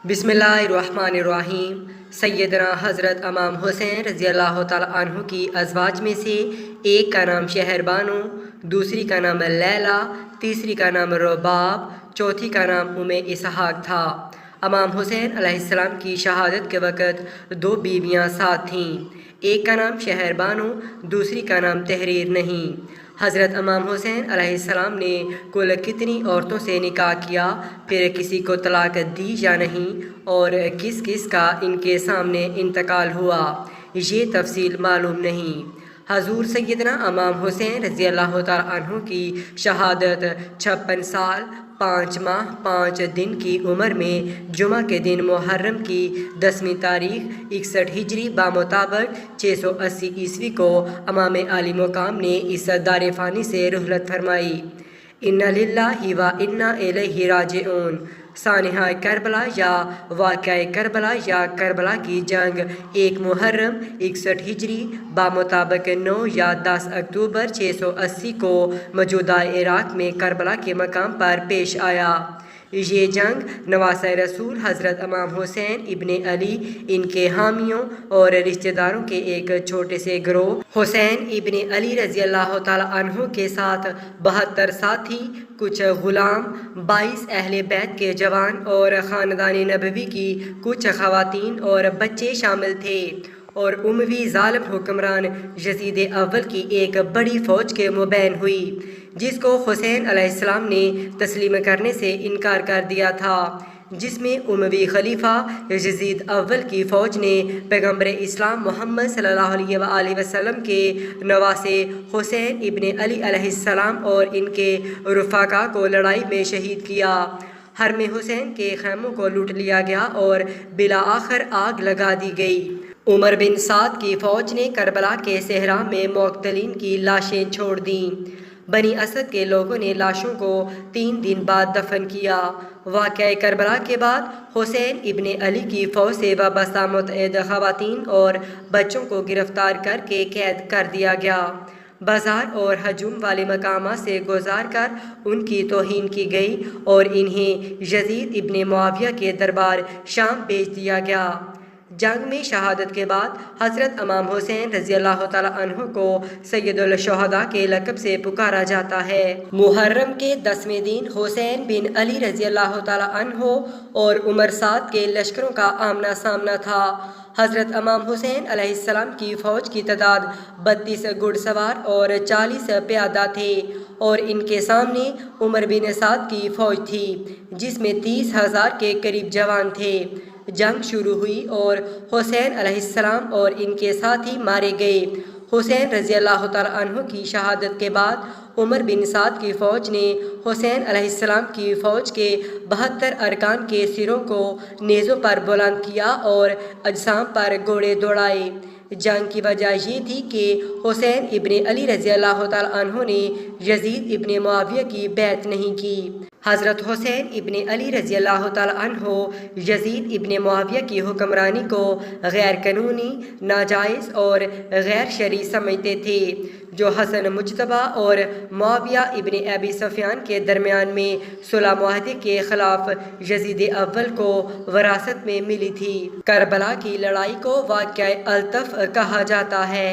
بسم اللہ الرحمن الرحیم۔ سیدنا حضرت امام حسین رضی اللہ تعالیٰ عنہ کی ازواج میں سے ایک کا نام شہر بانو، دوسری کا نام لیلا، تیسری کا نام رباب، چوتھی کا نام اسحاق تھا۔ امام حسین علیہ السلام کی شہادت کے وقت دو بیویاں ساتھ تھیں، ایک کا نام شہر بانو، دوسری کا نام تحریر نہیں۔ حضرت امام حسین علیہ السلام نے کل کتنی عورتوں سے نکاح کیا، پھر کسی کو طلاق دی یا نہیں، اور کس کس کا ان کے سامنے انتقال ہوا، یہ تفصیل معلوم نہیں۔ حضور سیدنا امام حسین رضی اللہ تعالیٰ عنہ کی شہادت 56 سال 5 ماہ 5 دن کی عمر میں جمعہ کے دن محرم کی 10ویں تاریخ 61 ہجری بمطابق 680 عیسوی کو امام عالی مقام نے اس دار فانی سے رحلت فرمائی۔ انا للہ و انا الیہ راجعون۔ سانحہ کربلا یا واقعہ کربلا یا کربلا کی جنگ 1 محرم 61 ہجری بمطابق 9 یا 10 اکتوبر 680 کو موجودہ عراق میں کربلا کے مقام پر پیش آیا۔ یہ جنگ نواسۂ رسول حضرت امام حسین ابن علی، ان کے حامیوں اور رشتہ داروں کے ایک چھوٹے سے گروہ حسین ابن علی رضی اللہ تعالیٰ عنہ کے ساتھ 72 ساتھی، کچھ غلام، 22 اہل بیت کے جوان اور خاندان نبوی کی کچھ خواتین اور بچے شامل تھے، اور اموی ظالم حکمران یزید اول کی ایک بڑی فوج کے مابین ہوئی، جس کو حسین علیہ السلام نے تسلیم کرنے سے انکار کر دیا تھا، جس میں اموی خلیفہ یزید اول کی فوج نے پیغمبر اسلام محمد صلی اللہ علیہ وآلہ وسلم کے نواسے حسین ابن علی علیہ السلام اور ان کے رفقا کو لڑائی میں شہید کیا۔ حرم حسین کے خیموں کو لوٹ لیا گیا اور بالآخر آگ لگا دی گئی۔ عمر بن سعد کی فوج نے کربلا کے صحرا میں مقتولین کی لاشیں چھوڑ دیں۔ بنی اسد کے لوگوں نے لاشوں کو 3 دن بعد دفن کیا۔ واقعہ کربلا کے بعد حسین ابن علی کی فوج سے وابستہ متعدد خواتین اور بچوں کو گرفتار کر کے قید کر دیا گیا۔ بازار اور ہجوم والے مقامات سے گزار کر ان کی توہین کی گئی اور انہیں یزید ابن معاویہ کے دربار شام بھیج دیا گیا۔ جنگ میں شہادت کے بعد حضرت امام حسین رضی اللہ تعالیٰ عنہ کو سید الشہداء کے لقب سے پکارا جاتا ہے۔ محرم کے 10ویں دن حسین بن علی رضی اللہ تعالیٰ عنہ اور عمر سعد کے لشکروں کا آمنا سامنا تھا۔ حضرت امام حسین علیہ السلام کی فوج کی تعداد 32 گھڑ سوار اور 40 پیادہ تھے، اور ان کے سامنے عمر بن سعد کی فوج تھی، جس میں 30,000 کے قریب جوان تھے۔ جنگ شروع ہوئی اور حسین علیہ السلام اور ان کے ساتھی مارے گئے۔ حسین رضی اللہ تعالیٰ عنہ کی شہادت کے بعد عمر بن سعد کی فوج نے حسین علیہ السلام کی فوج کے 72 ارکان کے سروں کو نیزوں پر بلند کیا اور اجسام پر گھوڑے دوڑائے۔ جنگ کی وجہ یہ تھی کہ حسین ابن علی رضی اللہ تعالیٰ عنہ نے یزید ابن معاویہ کی بیعت نہیں کی۔ حضرت حسین ابن علی رضی اللہ تعالیٰ عنہ یزید ابن معاویہ کی حکمرانی کو غیر قانونی، ناجائز اور غیر شرعی سمجھتے تھے، جو حسن مجتبیٰ اور معاویہ ابن ابی سفیان کے درمیان میں صلح معاہدے کے خلاف یزید اول کو وراثت میں ملی تھی۔ کربلا کی لڑائی کو واقعہ الطف کہا جاتا ہے۔